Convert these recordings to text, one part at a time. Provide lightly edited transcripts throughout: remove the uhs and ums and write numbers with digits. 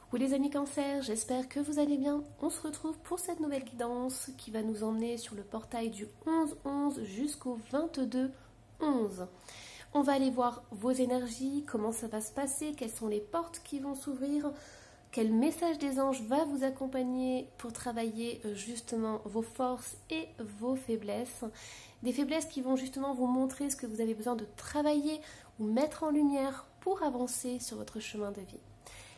Coucou les amis Cancer, j'espère que vous allez bien. On se retrouve pour cette nouvelle guidance qui va nous emmener sur le portail du 11-11 jusqu'au 22-11. On va aller voir vos énergies, comment ça va se passer, quelles sont les portes qui vont s'ouvrir, quel message des anges va vous accompagner pour travailler justement vos forces et vos faiblesses. Des faiblesses qui vont justement vous montrer ce que vous avez besoin de travailler ou mettre en lumière pour avancer sur votre chemin de vie.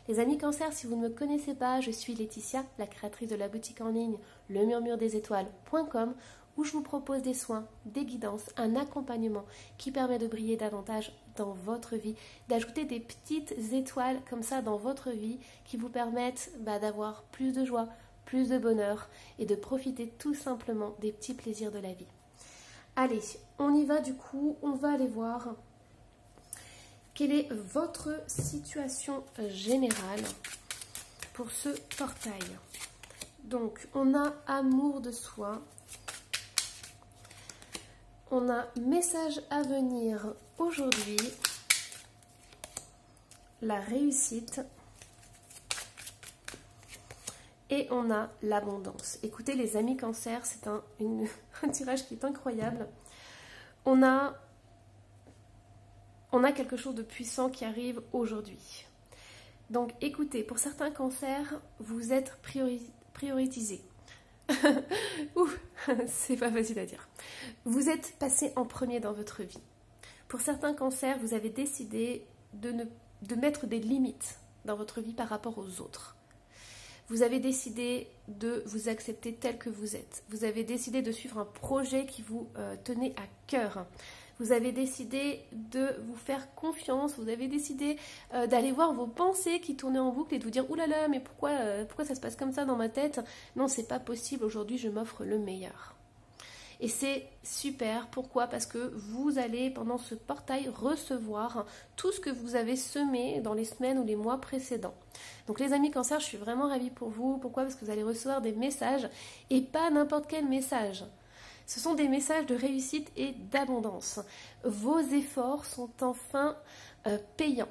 Les amis Cancer, si vous ne me connaissez pas, je suis Laetitia, la créatrice de la boutique en ligne lemurmuredesétoiles.com où je vous propose des soins, des guidances, un accompagnement qui permet de briller davantage dans votre vie, d'ajouter des petites étoiles comme ça dans votre vie qui vous permettent d'avoir plus de joie, plus de bonheur et de profiter tout simplement des petits plaisirs de la vie. Allez, on y va du coup, on va aller voir quelle est votre situation générale pour ce portail. Donc, on a amour de soi. On a message à venir aujourd'hui. La réussite. Et on a l'abondance. Écoutez les amis Cancer, c'est un tirage qui est incroyable. On a quelque chose de puissant qui arrive aujourd'hui. Donc écoutez, pour certains cancers, vous êtes prioritisés. Ouh, c'est pas facile à dire. Vous êtes passé en premier dans votre vie. Pour certains cancers, vous avez décidé de mettre des limites dans votre vie par rapport aux autres. Vous avez décidé de vous accepter tel que vous êtes. Vous avez décidé de suivre un projet qui vous tenait à cœur. Vous avez décidé de vous faire confiance, vous avez décidé d'aller voir vos pensées qui tournaient en boucle et de vous dire « Ouh là là, mais pourquoi ça se passe comme ça dans ma tête ?» Non, c'est pas possible, aujourd'hui je m'offre le meilleur. Et c'est super, pourquoi? Parce que vous allez pendant ce portail recevoir tout ce que vous avez semé dans les semaines ou les mois précédents. Donc les amis Cancer, je suis vraiment ravie pour vous. Pourquoi? Parce que vous allez recevoir des messages et pas n'importe quel message. Ce sont des messages de réussite et d'abondance. Vos efforts sont enfin payants.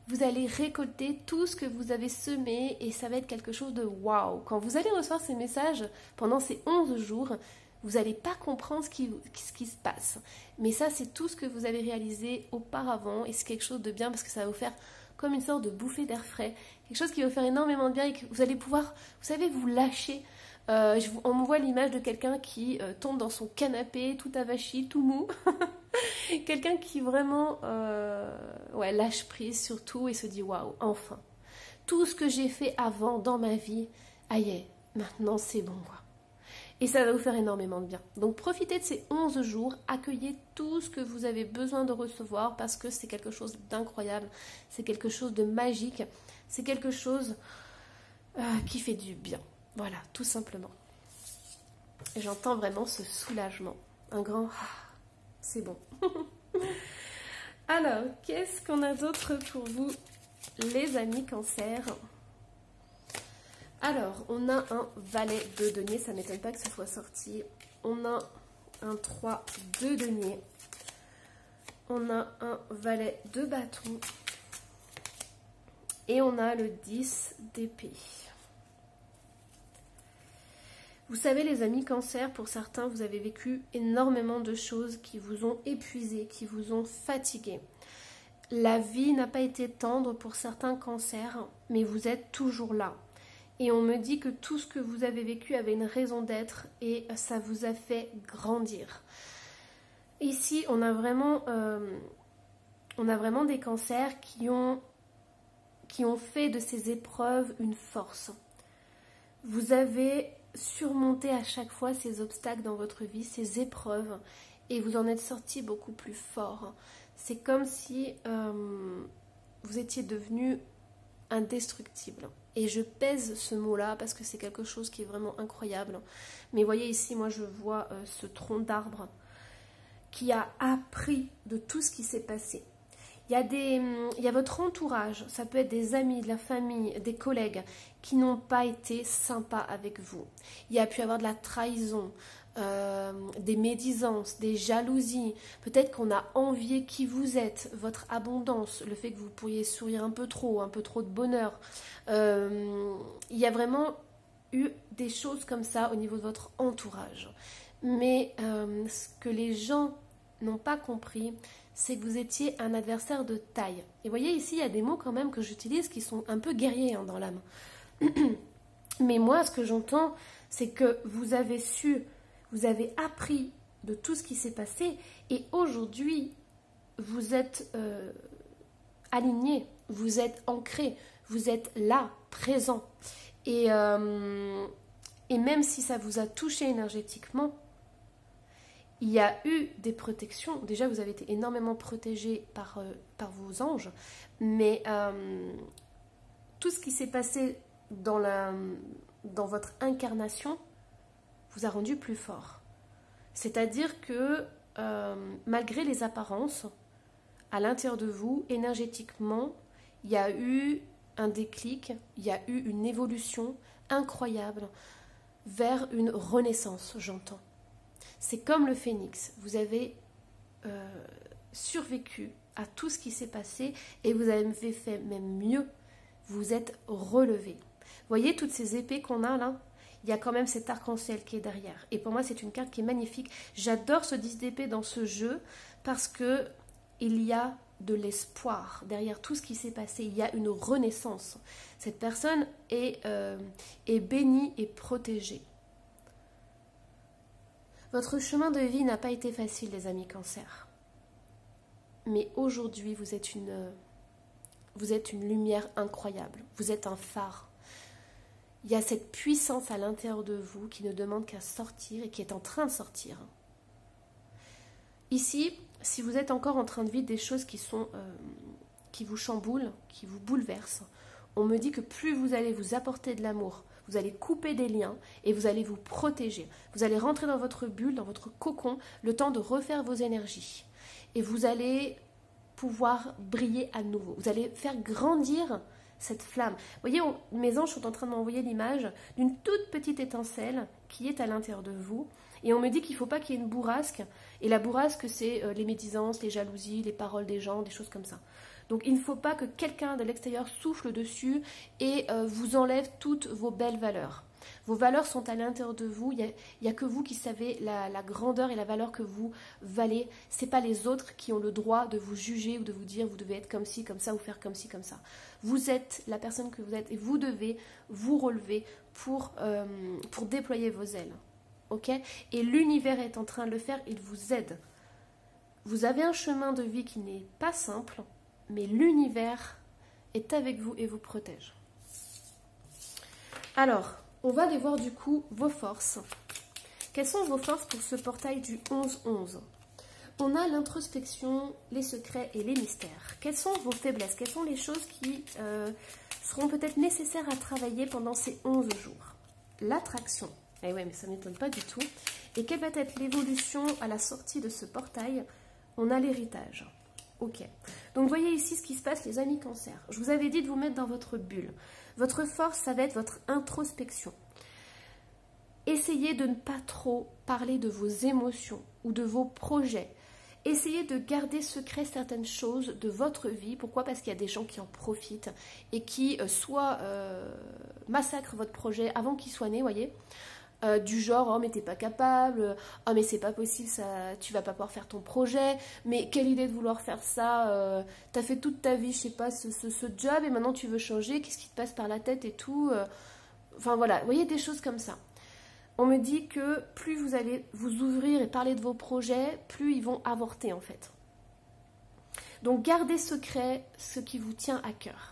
Vous allez récolter tout ce que vous avez semé et ça va être quelque chose de waouh. Quand vous allez recevoir ces messages pendant ces 11 jours, vous n'allez pas comprendre ce qui se passe. Mais ça, c'est tout ce que vous avez réalisé auparavant et c'est quelque chose de bien parce que ça va vous faire comme une sorte de bouffée d'air frais. Quelque chose qui va vous faire énormément de bien et que vous allez pouvoir, vous savez, vous lâcher. On me voit l'image de quelqu'un qui tombe dans son canapé tout avachi, tout mou. Quelqu'un qui vraiment lâche prise sur tout et se dit waouh, enfin. Tout ce que j'ai fait avant dans ma vie, aïe, maintenant c'est bon quoi. Et ça va vous faire énormément de bien. Donc profitez de ces 11 jours, accueillez tout ce que vous avez besoin de recevoir parce que c'est quelque chose d'incroyable, c'est quelque chose de magique, c'est quelque chose qui fait du bien. Voilà, tout simplement. Et j'entends vraiment ce soulagement. Un grand « c'est bon ». Alors, qu'est-ce qu'on a d'autre pour vous, les amis Cancer? Alors, on a un valet de denier. Ça ne m'étonne pas que ce soit sorti. On a un 3 de denier. On a un valet de bâton. Et on a le 10 d'épée. Vous savez les amis Cancer, pour certains, vous avez vécu énormément de choses qui vous ont épuisé, qui vous ont fatigué. La vie n'a pas été tendre pour certains cancers, mais vous êtes toujours là. Et on me dit que tout ce que vous avez vécu avait une raison d'être et ça vous a fait grandir. Ici, on a vraiment des cancers qui ont fait de ces épreuves une force. Vous avez surmonté à chaque fois ces obstacles dans votre vie, ces épreuves, et vous en êtes sorti beaucoup plus fort. C'est comme si vous étiez devenu indestructible. Et je pèse ce mot-là parce que c'est quelque chose qui est vraiment incroyable. Mais voyez ici, moi je vois ce tronc d'arbre qui a appris de tout ce qui s'est passé. Il y a votre entourage, ça peut être des amis, de la famille, des collègues qui n'ont pas été sympas avec vous. Il y a pu avoir de la trahison, des médisances, des jalousies. Peut-être qu'on a envié qui vous êtes, votre abondance, le fait que vous pourriez sourire un peu trop de bonheur. Il y a vraiment eu des choses comme ça au niveau de votre entourage. Mais ce que les gens n'ont pas compris, c'est que vous étiez un adversaire de taille. Et vous voyez ici, il y a des mots quand même que j'utilise qui sont un peu guerriers dans l'âme. Mais moi, ce que j'entends, c'est que vous avez appris de tout ce qui s'est passé et aujourd'hui, vous êtes aligné, vous êtes ancré, vous êtes là, présent. Et même si ça vous a touché énergétiquement, il y a eu des protections. Déjà, vous avez été énormément protégé par vos anges, mais tout ce qui s'est passé dans votre incarnation vous a rendu plus fort. C'est-à-dire que malgré les apparences, à l'intérieur de vous, énergétiquement, il y a eu un déclic, il y a eu une évolution incroyable vers une renaissance, j'entends. C'est comme le phénix, vous avez survécu à tout ce qui s'est passé et vous avez fait même mieux, vous êtes relevé. Vous voyez toutes ces épées qu'on a là, il y a quand même cet arc-en-ciel qui est derrière. Et pour moi, c'est une carte qui est magnifique. J'adore ce 10 d'épée dans ce jeu parce que il y a de l'espoir derrière tout ce qui s'est passé. Il y a une renaissance. Cette personne est bénie et protégée. Votre chemin de vie n'a pas été facile, les amis Cancer. Mais aujourd'hui, vous êtes une lumière incroyable. Vous êtes un phare. Il y a cette puissance à l'intérieur de vous qui ne demande qu'à sortir et qui est en train de sortir. Ici, si vous êtes encore en train de vivre des choses qui vous chamboulent, qui vous bouleversent, on me dit que plus vous allez vous apporter de l'amour, vous allez couper des liens et vous allez vous protéger. Vous allez rentrer dans votre bulle, dans votre cocon, le temps de refaire vos énergies. Et vous allez pouvoir briller à nouveau. Vous allez faire grandir cette flamme. Vous voyez, mes anges sont en train de m'envoyer l'image d'une toute petite étincelle qui est à l'intérieur de vous. Et on me dit qu'il ne faut pas qu'il y ait une bourrasque. Et la bourrasque, c'est les médisances, les jalousies, les paroles des gens, des choses comme ça. Donc il ne faut pas que quelqu'un de l'extérieur souffle dessus et vous enlève toutes vos belles valeurs. Vos valeurs sont à l'intérieur de vous. Il n'y a que vous qui savez la grandeur et la valeur que vous valez. Ce n'est pas les autres qui ont le droit de vous juger ou de vous dire vous devez être comme ci, comme ça ou faire comme ci, comme ça. Vous êtes la personne que vous êtes et vous devez vous relever pour déployer vos ailes. Okay ? Et l'univers est en train de le faire, il vous aide. Vous avez un chemin de vie qui n'est pas simple, mais l'univers est avec vous et vous protège. Alors, on va aller voir du coup vos forces. Quelles sont vos forces pour ce portail du 11-11 ? On a l'introspection, les secrets et les mystères. Quelles sont vos faiblesses ? Quelles sont les choses qui seront peut-être nécessaires à travailler pendant ces 11 jours ? L'attraction. Eh ouais, mais ça ne m'étonne pas du tout. Et quelle va être l'évolution à la sortie de ce portail ? On a l'héritage. Ok. Donc, voyez ici ce qui se passe, les amis Cancer. Je vous avais dit de vous mettre dans votre bulle. Votre force, ça va être votre introspection. Essayez de ne pas trop parler de vos émotions ou de vos projets. Essayez de garder secret certaines choses de votre vie. Pourquoi ? Parce qu'il y a des gens qui en profitent et qui soit massacrent votre projet avant qu'il soit né, voyez. Du genre, oh mais t'es pas capable, oh mais c'est pas possible, ça, tu vas pas pouvoir faire ton projet, mais quelle idée de vouloir faire ça, t'as fait toute ta vie, je sais pas, ce job et maintenant tu veux changer, qu'est-ce qui te passe par la tête et tout, enfin voilà, vous voyez des choses comme ça. On me dit que plus vous allez vous ouvrir et parler de vos projets, plus ils vont avorter en fait. Donc gardez secret ce qui vous tient à cœur.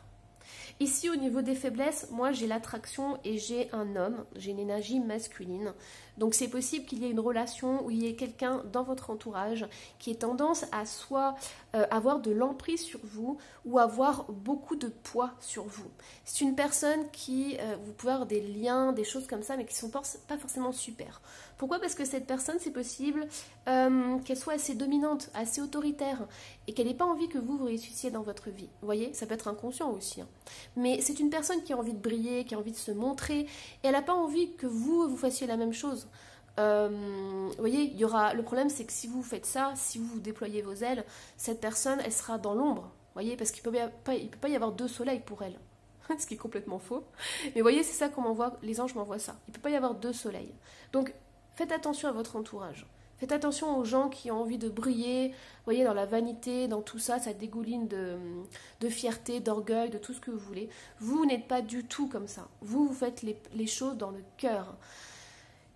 Ici, au niveau des faiblesses, moi j'ai l'attraction et j'ai un homme, j'ai une énergie masculine. Donc c'est possible qu'il y ait une relation où il y ait quelqu'un dans votre entourage qui ait tendance à soit avoir de l'emprise sur vous ou avoir beaucoup de poids sur vous. C'est une personne qui, vous pouvez avoir des liens, des choses comme ça, mais qui ne sont pas forcément super. Pourquoi ? Parce que cette personne, c'est possible qu'elle soit assez dominante, assez autoritaire et qu'elle n'ait pas envie que vous réussissiez dans votre vie. Vous voyez, ça peut être inconscient aussi. Hein. Mais c'est une personne qui a envie de briller, qui a envie de se montrer et elle n'a pas envie que vous fassiez la même chose. Vous voyez, il y aura... Le problème, c'est que si vous faites ça, si vous déployez vos ailes, cette personne, elle sera dans l'ombre. Vous voyez, parce qu'il ne peut pas y avoir deux soleils pour elle. Ce qui est complètement faux. Mais vous voyez, c'est ça qu'on m'envoie, les anges m'envoient ça. Il ne peut pas y avoir deux soleils. Donc, faites attention à votre entourage. Faites attention aux gens qui ont envie de briller, vous voyez, dans la vanité, dans tout ça, ça dégouline de fierté, d'orgueil, de tout ce que vous voulez. Vous n'êtes pas du tout comme ça. Vous faites les choses dans le cœur.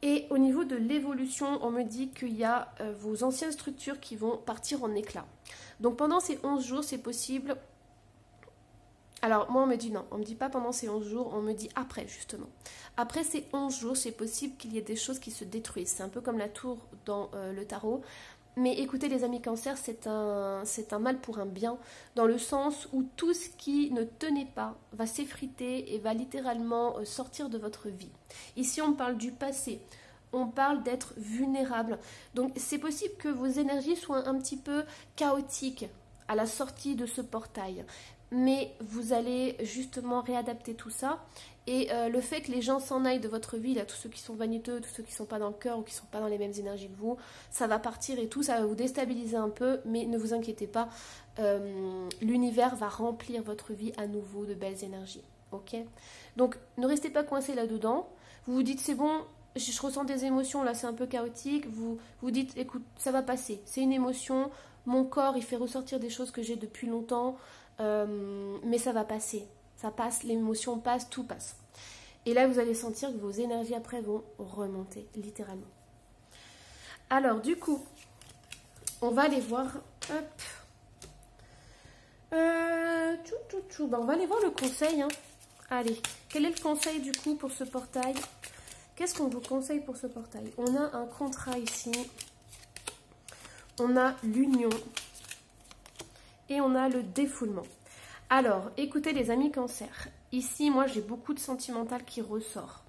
Et au niveau de l'évolution, on me dit qu'il y a vos anciennes structures qui vont partir en éclats. Donc pendant ces 11 jours, c'est possible... Alors, moi, on me dit non, on ne me dit pas pendant ces 11 jours, on me dit après, justement. Après ces 11 jours, c'est possible qu'il y ait des choses qui se détruisent. C'est un peu comme la tour dans le tarot. Mais écoutez, les amis cancer, c'est un mal pour un bien, dans le sens où tout ce qui ne tenait pas va s'effriter et va littéralement sortir de votre vie. Ici, on parle du passé. On parle d'être vulnérable. Donc, c'est possible que vos énergies soient un petit peu chaotiques à la sortie de ce portail. Mais vous allez justement réadapter tout ça. Et le fait que les gens s'en aillent de votre vie, là, tous ceux qui sont vaniteux, tous ceux qui ne sont pas dans le cœur ou qui ne sont pas dans les mêmes énergies que vous, ça va partir et tout, ça va vous déstabiliser un peu, mais ne vous inquiétez pas, l'univers va remplir votre vie à nouveau de belles énergies. Ok ? Donc ne restez pas coincé là-dedans. Vous vous dites c'est bon, je ressens des émotions, là c'est un peu chaotique. Vous vous dites écoute, ça va passer, c'est une émotion, mon corps il fait ressortir des choses que j'ai depuis longtemps. Mais ça va passer, ça passe, l'émotion passe, tout passe. Et là, vous allez sentir que vos énergies après vont remonter, littéralement. Alors, du coup, on va aller voir. Hop. Ben, on va aller voir le conseil. Hein. Allez, quel est le conseil du coup pour ce portail? Qu'est-ce qu'on vous conseille pour ce portail? On a un contrat ici. On a l'union. Et on a le défoulement. Alors, écoutez les amis cancer. Ici, moi, j'ai beaucoup de sentimental qui ressort.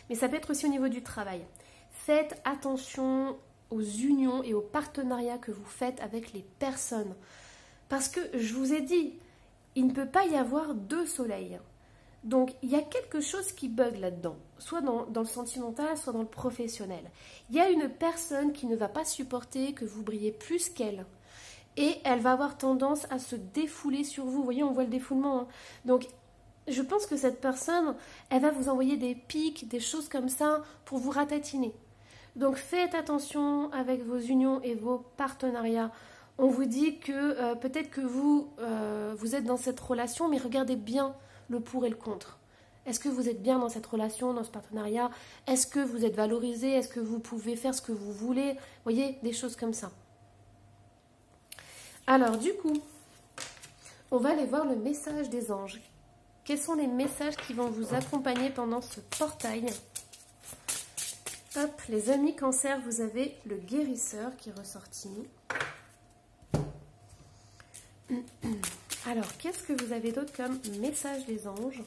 Mais ça peut être aussi au niveau du travail. Faites attention aux unions et aux partenariats que vous faites avec les personnes. Parce que, je vous ai dit, il ne peut pas y avoir deux soleils. Donc, il y a quelque chose qui bug là-dedans. Soit dans le sentimental, soit dans le professionnel. Il y a une personne qui ne va pas supporter que vous brillez plus qu'elle. Et elle va avoir tendance à se défouler sur vous. Vous voyez, on voit le défoulement. Hein. Donc, je pense que cette personne, elle va vous envoyer des pics, des choses comme ça pour vous ratatiner. Donc, faites attention avec vos unions et vos partenariats. On vous dit que peut-être que vous êtes dans cette relation, mais regardez bien le pour et le contre. Est-ce que vous êtes bien dans cette relation, dans ce partenariat? Est-ce que vous êtes valorisé? Est-ce que vous pouvez faire ce que vous voulez? Vous voyez, des choses comme ça. Alors du coup, on va aller voir le message des anges. Quels sont les messages qui vont vous accompagner pendant ce portail? Hop, les amis cancer, vous avez le guérisseur qui est ressorti. Alors, qu'est-ce que vous avez d'autre comme message des anges?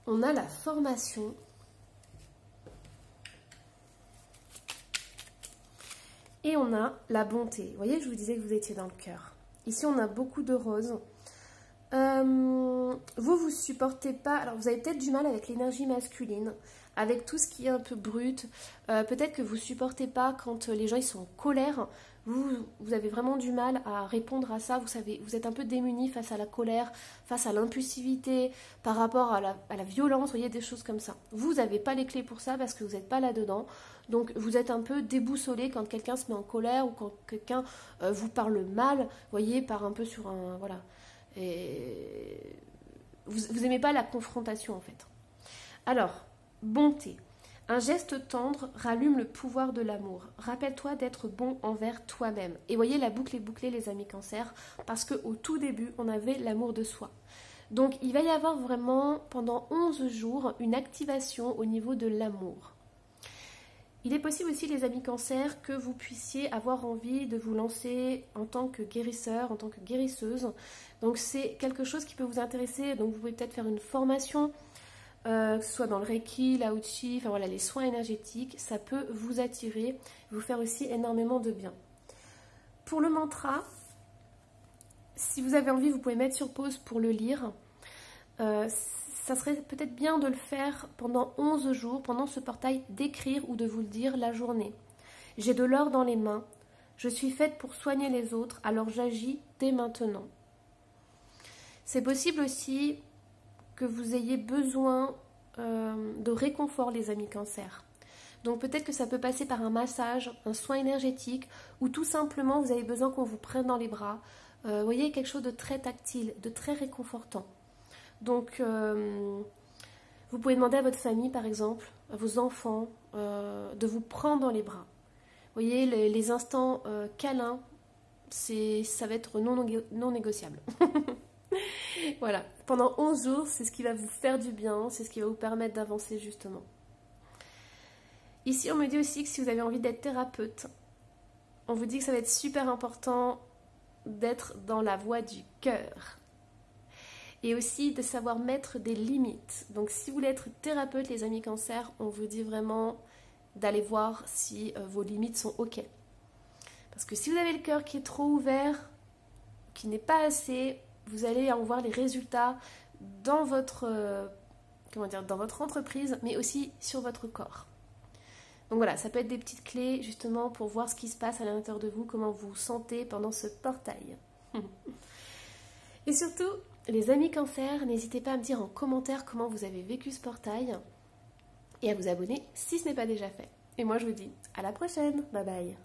On a la formation. Et on a la bonté. Vous voyez, je vous disais que vous étiez dans le cœur. Ici, on a beaucoup de roses. Vous supportez pas... Alors, vous avez peut-être du mal avec l'énergie masculine, avec tout ce qui est un peu brut. Peut-être que vous supportez pas quand les gens ils sont en colère. Vous avez vraiment du mal à répondre à ça. Vous savez, vous êtes un peu démunis face à la colère, face à l'impulsivité, par rapport à la violence, vous voyez, des choses comme ça. Vous n'avez pas les clés pour ça parce que vous n'êtes pas là-dedans. Donc, vous êtes un peu déboussolé quand quelqu'un se met en colère ou quand quelqu'un vous parle mal, vous voyez, part un peu sur un... Voilà. Et vous n'aimez pas la confrontation, en fait. Alors, bonté. Un geste tendre rallume le pouvoir de l'amour. Rappelle-toi d'être bon envers toi-même. Et voyez, la boucle est bouclée, les amis cancer, parce qu'au tout début, on avait l'amour de soi. Donc, il va y avoir vraiment, pendant 11 jours, une activation au niveau de l'amour. Il est possible aussi, les amis cancer, que vous puissiez avoir envie de vous lancer en tant que guérisseur, en tant que guérisseuse. Donc, c'est quelque chose qui peut vous intéresser. Donc, vous pouvez peut-être faire une formation, que ce soit dans le Reiki, l'Aochi, enfin voilà, les soins énergétiques, ça peut vous attirer, vous faire aussi énormément de bien. Pour le mantra, si vous avez envie, vous pouvez mettre sur pause pour le lire. ça serait peut-être bien de le faire pendant 11 jours, pendant ce portail, d'écrire ou de vous le dire la journée. J'ai de l'or dans les mains, je suis faite pour soigner les autres, alors j'agis dès maintenant. C'est possible aussi que vous ayez besoin de réconfort, les amis Cancer. Donc peut-être que ça peut passer par un massage, un soin énergétique, ou tout simplement vous avez besoin qu'on vous prenne dans les bras. Vous voyez, quelque chose de très tactile, de très réconfortant. Donc vous pouvez demander à votre famille, par exemple, à vos enfants, de vous prendre dans les bras. Vous voyez, les instants câlins, ça va être non négociable. Voilà, pendant 11 jours, c'est ce qui va vous faire du bien, c'est ce qui va vous permettre d'avancer justement. Ici, on me dit aussi que si vous avez envie d'être thérapeute, on vous dit que ça va être super important d'être dans la voie du cœur. Et aussi de savoir mettre des limites. Donc si vous voulez être thérapeute, les amis Cancer, on vous dit vraiment d'aller voir si vos limites sont OK. Parce que si vous avez le cœur qui est trop ouvert, qui n'est pas assez, vous allez en voir les résultats dans votre, dans votre entreprise, mais aussi sur votre corps. Donc voilà, ça peut être des petites clés justement pour voir ce qui se passe à l'intérieur de vous, comment vous vous sentez pendant ce portail. Et surtout, les amis Cancer, n'hésitez pas à me dire en commentaire comment vous avez vécu ce portail et à vous abonner si ce n'est pas déjà fait. Et moi je vous dis à la prochaine, bye bye.